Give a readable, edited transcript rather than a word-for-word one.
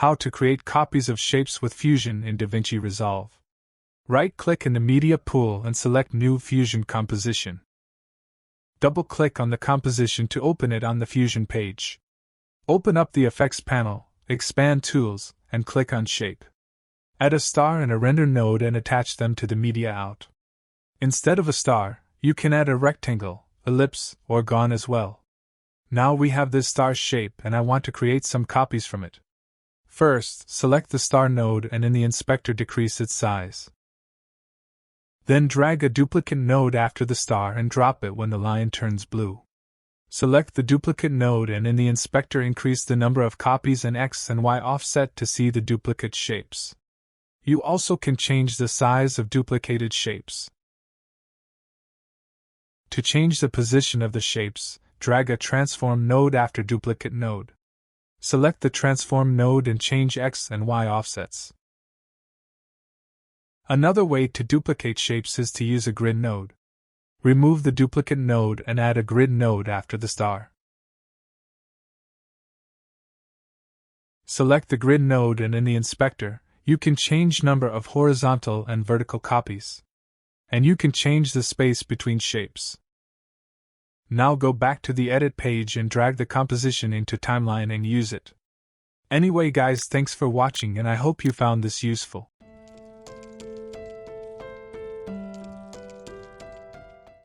How to create copies of shapes with Fusion in Davinci Resolve. Right-click in the Media pool and select New Fusion Composition. Double-click on the composition to open it on the Fusion page. Open up the Effects panel, expand Tools, and click on Shape. Add a star and a render node and attach them to the media out. Instead of a star, you can add a rectangle, ellipse, or gone as well. Now we have this star shape and I want to create some copies from it. First, select the star node and in the inspector decrease its size. Then drag a duplicate node after the star and drop it when the line turns blue. Select the duplicate node and in the inspector increase the number of copies and X and Y offset to see the duplicate shapes. You also can change the size of duplicated shapes. To change the position of the shapes, drag a transform node after duplicate node. Select the transform node and change X and Y offsets. Another way to duplicate shapes is to use a grid node. Remove the duplicate node and add a grid node after the star. Select the grid node and in the inspector, you can change number of horizontal and vertical copies. And you can change the space between shapes. Now go back to the edit page and drag the composition into timeline and use it. Anyway guys, thanks for watching and I hope you found this useful.